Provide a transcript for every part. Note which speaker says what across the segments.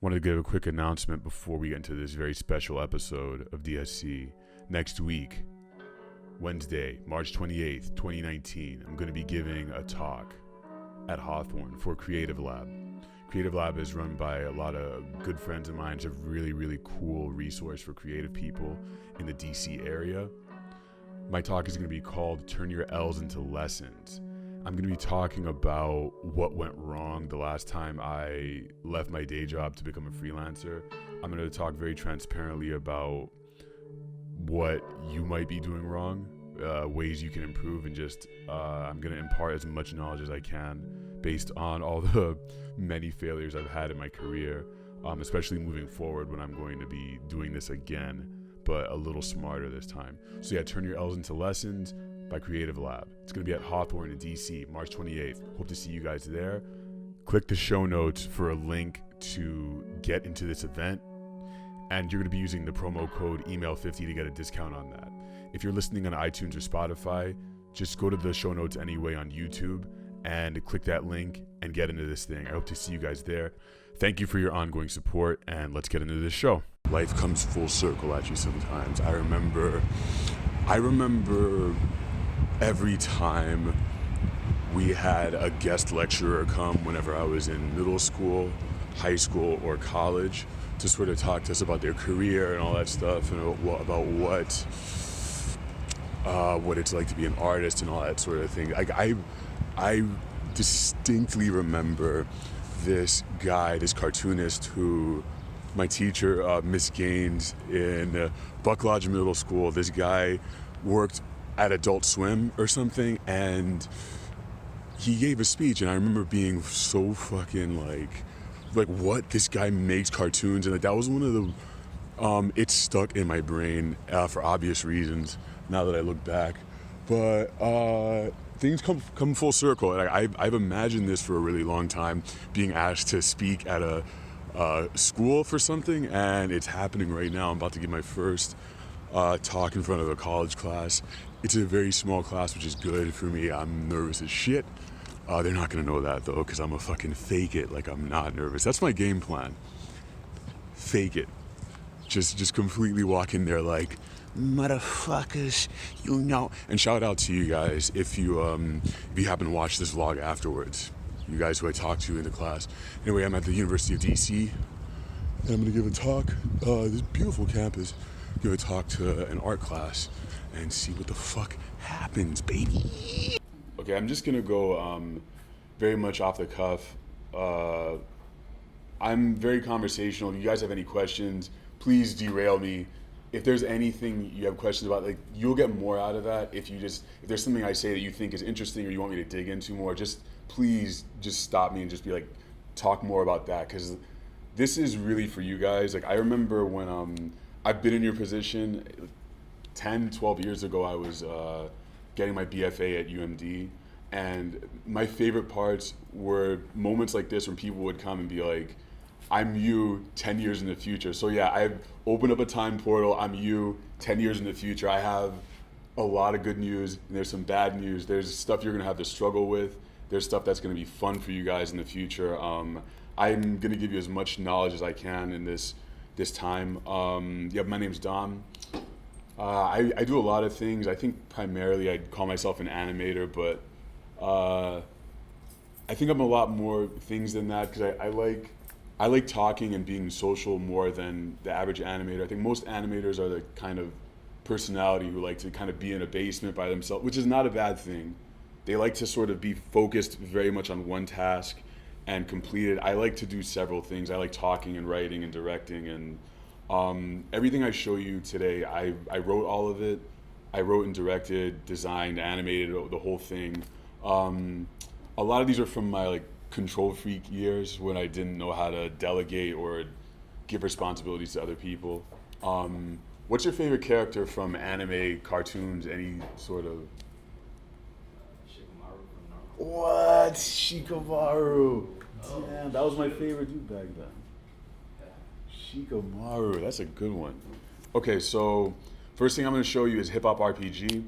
Speaker 1: Wanted to give a quick announcement before we get into this very special episode of DSC. Next week, Wednesday, March 28th, 2019, I'm going to be giving a talk at Hawthorne for Creative Lab. Creative Lab is run by a lot of good friends of mine. It's a really, really cool resource for creative people in the DC area. My talk is going to be called Turn Your L's into Lessons. I'm going to be talking about what went wrong the last time I left my day job to become a freelancer. I'm going to talk very transparently about what you might be doing wrong, ways you can improve, and just I'm going to impart as much knowledge as I can based on all the many failures I've had in my career, especially moving forward when I'm going to be doing this again, but a little smarter this time. So yeah, Turn Your L's into Lessons by Creative Lab. It's going to be at Hawthorne in DC, March 28th. Hope to see you guys there. Click the show notes for a link to get into this event, and you're going to be using the promo code email50 to get a discount on that. If you're listening on iTunes or Spotify, just go to the show notes anyway on YouTube and click that link and get into this thing. I hope to see you guys there. Thank you for your ongoing support, and let's get into this show. Life comes full circle at you sometimes. I remember every time we had a guest lecturer come whenever I was in middle school, high school, or college to sort of talk to us about their career and all that stuff, and about what it's like to be an artist and all that sort of thing. I distinctly remember this guy, this cartoonist who my teacher, Miss Gaines, in Buck Lodge Middle School. This guy worked at Adult Swim or something, and he gave a speech, and I remember being so fucking like what, this guy makes cartoons, and that was one of the it stuck in my brain for obvious reasons now that I look back. But things come full circle, and I've imagined this for a really long time, being asked to speak at a school for something, and it's happening right now. I'm about to give my first talk in front of a college class. It's a very small class, which is good for me. I'm nervous as shit. They're not gonna know that though, because I'm gonna fucking fake it like I'm not nervous. That's my game plan. Fake it. Just completely walk in there like, motherfuckers, you know. And shout out to you guys if you happen to watch this vlog afterwards. You guys who I talked to in the class. Anyway, I'm at the University of DC, and I'm gonna give a talk. This beautiful campus. Give a talk to an art class and see what the fuck happens, baby. Okay, I'm just gonna go very much off the cuff. I'm very conversational. If you guys have any questions, please derail me. If there's anything you have questions about, like, you'll get more out of that if there's something I say that you think is interesting or you want me to dig into more, please just stop me and just be like, talk more about that, because this is really for you guys. Like, I remember when I've been in your position 10, 12 years ago. I was getting my BFA at UMD, and my favorite parts were moments like this when people would come and be like, I'm you 10 years in the future. So yeah, I've opened up a time portal. I'm you 10 years in the future. I have a lot of good news, and there's some bad news. There's stuff you're gonna have to struggle with. There's stuff that's gonna be fun for you guys in the future. I'm gonna give you as much knowledge as I can in this time. Yeah, my name's Dom. I do a lot of things. I think primarily I'd call myself an animator, but I think I'm a lot more things than that, because I like talking and being social more than the average animator. I think most animators are the kind of personality who like to kind of be in a basement by themselves, which is not a bad thing. They like to sort of be focused very much on one task and complete it. I like to do several things. I like talking and writing and directing, and everything I show you today, I wrote all of it. I wrote and directed, designed, animated the whole thing. A lot of these are from my control freak years when I didn't know how to delegate or give responsibilities to other people. What's your favorite character from anime, cartoons, any sort of? What? Shikamaru. Damn, that was my favorite dude back then. Shikamaru, that's a good one. Okay, so first thing I'm gonna show you is hip hop RPG.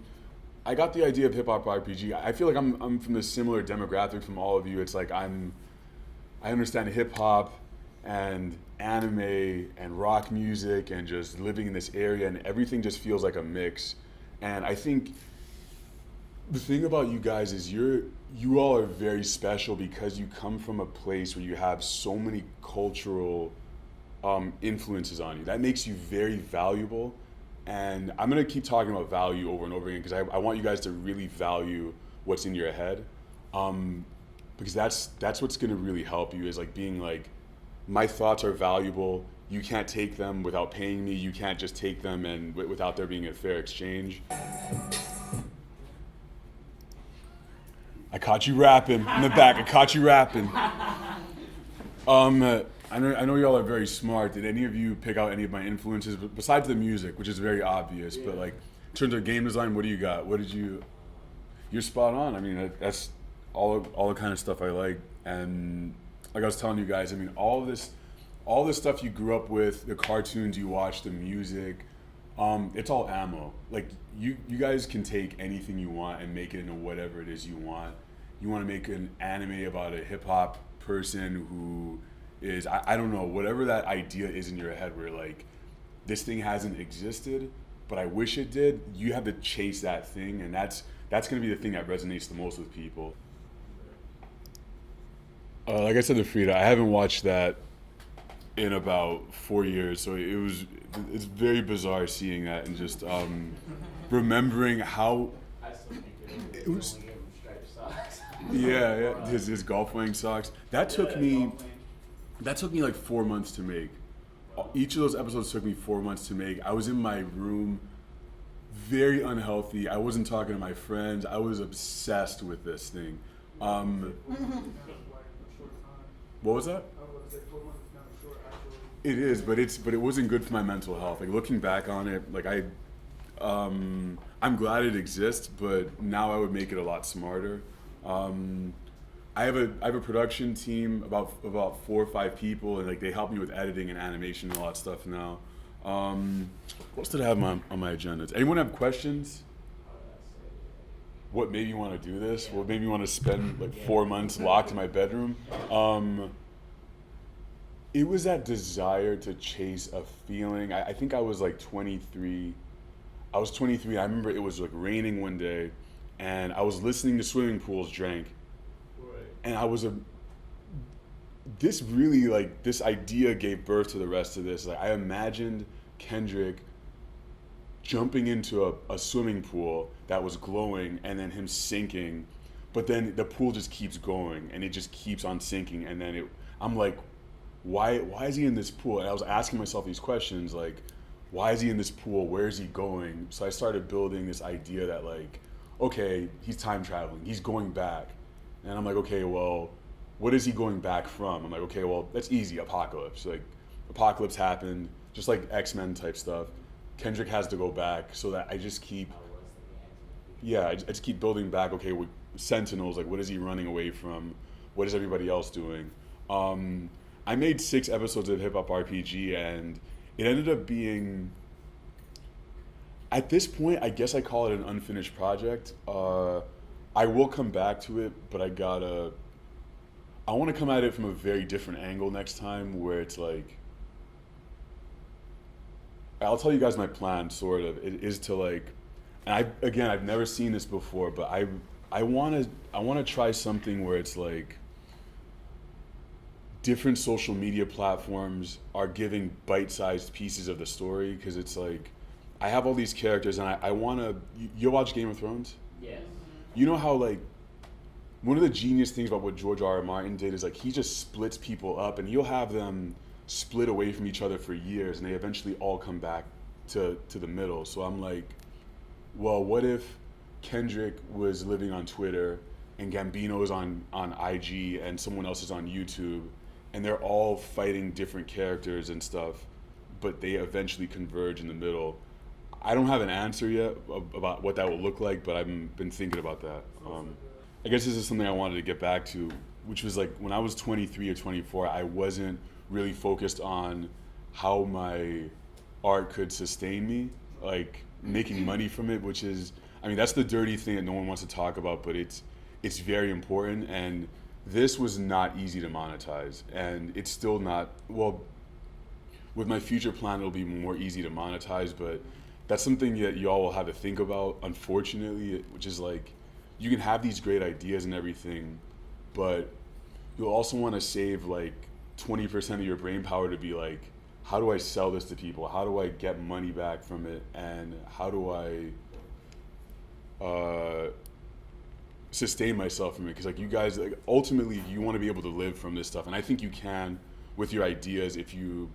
Speaker 1: I got the idea of hip hop RPG. I feel like I'm from a similar demographic from all of you. It's like I understand hip hop and anime and rock music and just living in this area, and everything just feels like a mix. And I think the thing about you guys is you all are very special because you come from a place where you have so many cultural influences on you. That makes you very valuable. And I'm gonna keep talking about value over and over again because I want you guys to really value what's in your head, because that's what's gonna really help you, is like being like, my thoughts are valuable. You can't take them without paying me. You can't just take them and without there being a fair exchange. I caught you rapping in the back. I caught you rapping. I know y'all are very smart. Did any of you pick out any of my influences besides the music, which is very obvious? Yeah. But like, in terms of game design, what do you got? What did you? You're spot on. I mean, that's all the kind of stuff I like. And like I was telling you guys, I mean, all this stuff you grew up with, the cartoons you watch, the music, it's all ammo. Like you guys can take anything you want and make it into whatever it is you want. You want to make an anime about a hip hop person who is, I don't know, whatever that idea is in your head where like, this thing hasn't existed, but I wish it did. You have to chase that thing, and that's going to be the thing that resonates the most with people. Like I said to Frida, I haven't watched that in about 4 years, so it's very bizarre seeing that and just remembering how it was. Yeah, his golf playing socks. That took me like 4 months to make. Each of those episodes took me 4 months to make. I was in my room, very unhealthy. I wasn't talking to my friends. I was obsessed with this thing. What was that? It is, but it wasn't good for my mental health. Like looking back on it, like I'm glad it exists, but now I would make it a lot smarter. I have a production team about 4 or 5 people, and like they help me with editing and animation and all that stuff now. What else did I have on my agenda? Does anyone have questions? What made me want to do this? What made me want to spend like 4 months locked in my bedroom? It was that desire to chase a feeling. I think I was like 23. I was 23. I remember it was like raining one day, and I was listening to Swimming Pools Drank. And I was this idea gave birth to the rest of this. Like I imagined Kendrick jumping into a swimming pool that was glowing and then him sinking, but then the pool just keeps going and it just keeps on sinking, and then I'm like, why is he in this pool? And I was asking myself these questions like, why is he in this pool? Where is he going? So I started building this idea that like, okay, he's time traveling, he's going back. And I'm like, okay, well, what is he going back from? I'm like, okay, well, that's easy, apocalypse. Like, apocalypse happened, just like X-Men type stuff. Kendrick has to go back, so that I just keep, I just keep building back, okay, with Sentinels, like what is he running away from? What is everybody else doing? I made 6 episodes of Hip Hop RPG, and it ended up being, at this point, I guess I call it an unfinished project. I will come back to it, but I want to come at it from a very different angle next time, where it's like, I'll tell you guys my plan, sort of. It is to like, and I've never seen this before, but I want to try something where it's like, different social media platforms are giving bite-sized pieces of the story, because it's like, I have all these characters, and I want to, you watch Game of Thrones?
Speaker 2: Yes.
Speaker 1: You know how like, one of the genius things about what George R.R. Martin did is like, he just splits people up, and he'll have them split away from each other for years, and they eventually all come back to the middle. So I'm like, well, what if Kendrick was living on Twitter and Gambino's on IG and someone else is on YouTube, and they're all fighting different characters and stuff, but they eventually converge in the middle. I don't have an answer yet about what that will look like, but I've been thinking about that. I guess this is something I wanted to get back to, which was like, when I was 23 or 24, I wasn't really focused on how my art could sustain me, like making money from it, which is, I mean, that's the dirty thing that no one wants to talk about, but it's very important. And this was not easy to monetize, and it's still not. Well, with my future plan, it'll be more easy to monetize, but that's something that y'all will have to think about, unfortunately, which is like, you can have these great ideas and everything, but you'll also want to save like 20% of your brain power to be like, how do I sell this to people? How do I get money back from it? And how do I sustain myself from it? Because like, you guys, like, ultimately you want to be able to live from this stuff, and I think you can with your ideas if you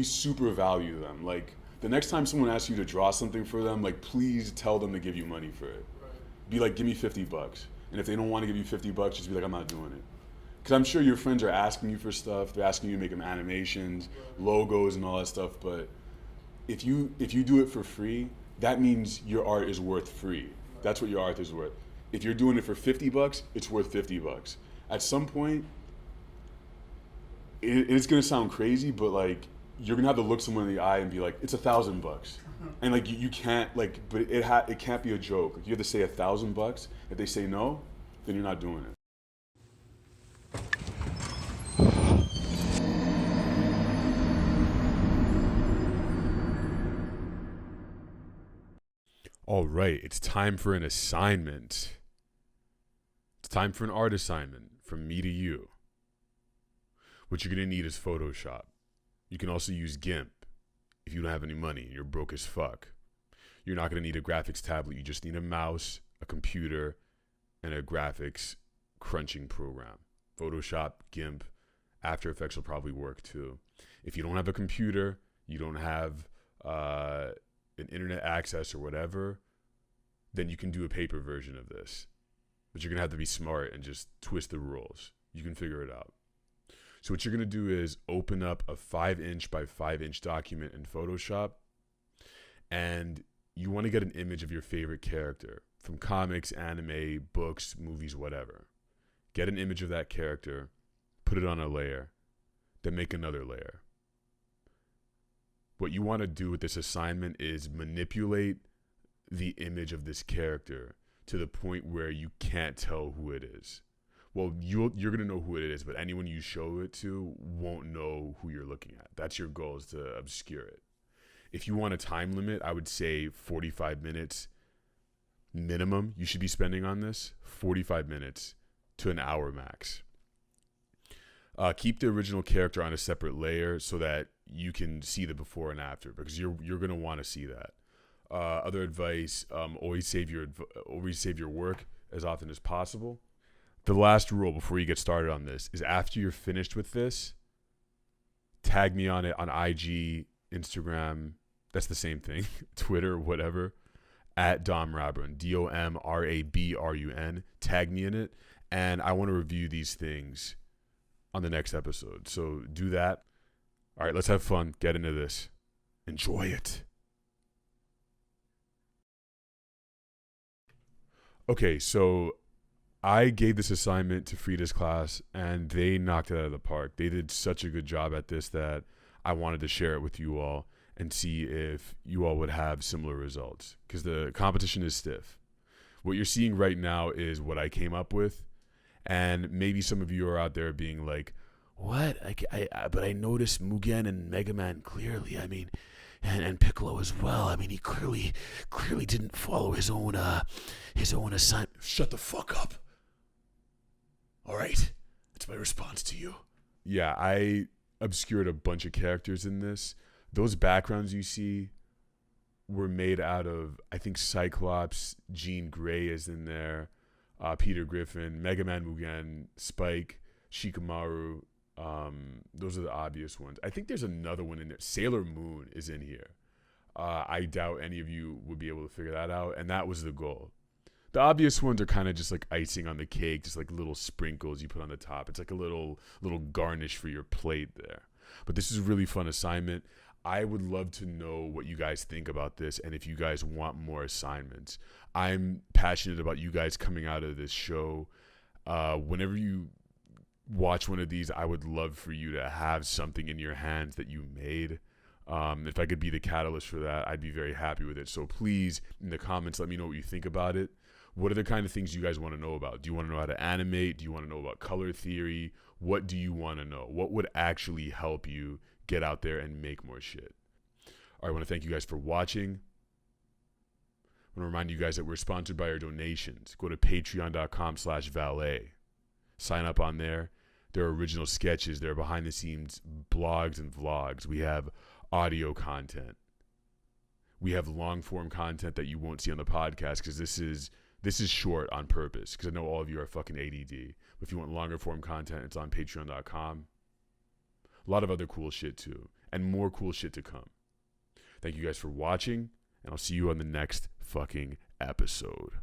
Speaker 1: super value them. Like, the next time someone asks you to draw something for them, like, please tell them to give you money for it. Be like, give me $50. And if they don't want to give you $50, just be like, I'm not doing it. Because I'm sure your friends are asking you for stuff. They're asking you to make them animations, logos, and all that stuff. But if you do it for free, that means your art is worth free. That's what your art is worth. If you're doing it for $50, it's worth $50. At some point, it's gonna sound crazy, but like, you're gonna have to look someone in the eye and be like, it's $1,000, and like, you can't, like, but it can't be a joke. You have to say $1,000. If they say no, then you're not doing it. All right, it's time for an assignment. It's time for an art assignment from me to you. What you're gonna need is Photoshop. You can also use GIMP if you don't have any money and you're broke as fuck. You're not gonna need a graphics tablet. You just need a mouse, a computer, and a graphics crunching program. Photoshop, GIMP, After Effects will probably work too. If you don't have a computer, you don't have an internet access or whatever, then you can do a paper version of this. But you're gonna have to be smart and just twist the rules. You can figure it out. So what you're gonna do is open up a 5" by 5" document in Photoshop, and you wanna get an image of your favorite character from comics, anime, books, movies, whatever. Get an image of that character, put it on a layer, then make another layer. What you want to do with this assignment is manipulate the image of this character to the point where you can't tell who it is. Well, you're going to know who it is, but anyone you show it to won't know who you're looking at. That's your goal, is to obscure it. If you want a time limit, I would say 45 minutes minimum you should be spending on this. 45 minutes to an hour max. Keep the original character on a separate layer so that you can see the before and after, because you're going to want to see that. Other advice: always save your work as often as possible. The last rule before you get started on this is, after you're finished with this, tag me on it on IG, Instagram. That's the same thing. Twitter, whatever. At Dom Rabrun, DOMRABRUN. Tag me in it, and I want to review these things on the next episode. So do that. All right, let's have fun. Get into this. Enjoy it. Okay, so I gave this assignment to Frida's class, and they knocked it out of the park. They did such a good job at this that I wanted to share it with you all and see if you all would have similar results, because the competition is stiff. What you're seeing right now is what I came up with, and maybe some of you are out there being like, what? But I noticed Mugen and Mega Man clearly. I mean, and Piccolo as well. I mean, he clearly didn't follow his own assignment. Shut the fuck up. All right, that's my response to you. Yeah, I obscured a bunch of characters in this. Those backgrounds you see were made out of, I think, Cyclops, Jean Grey is in there, Peter Griffin, Mega Man Mugen, Spike, Shikamaru. Those are the obvious ones. I think there's another one in there. Sailor Moon is in here. I doubt any of you would be able to figure that out, and that was the goal. The obvious ones are kind of just like icing on the cake, just like little sprinkles you put on the top. It's like a little garnish for your plate there. But this is a really fun assignment. I would love to know what you guys think about this, and if you guys want more assignments. I'm passionate about you guys coming out of this show. Whenever you watch one of these, I would love for you to have something in your hands that you made. If I could be the catalyst for that, I'd be very happy with it. So please, in the comments, let me know what you think about it. What are the kind of things you guys want to know about? Do you want to know how to animate? Do you want to know about color theory? What do you want to know? What would actually help you get out there and make more shit? All right, I want to thank you guys for watching. I want to remind you guys that we're sponsored by our donations. Go to patreon.com/valet. Sign up on there. There are original sketches. There are behind the scenes blogs and vlogs. We have audio content. We have long form content that you won't see on the podcast because this is short on purpose because I know all of you are fucking ADD. But if you want longer form content, it's on patreon.com. A lot of other cool shit too. And more cool shit to come. Thank you guys for watching, and I'll see you on the next fucking episode.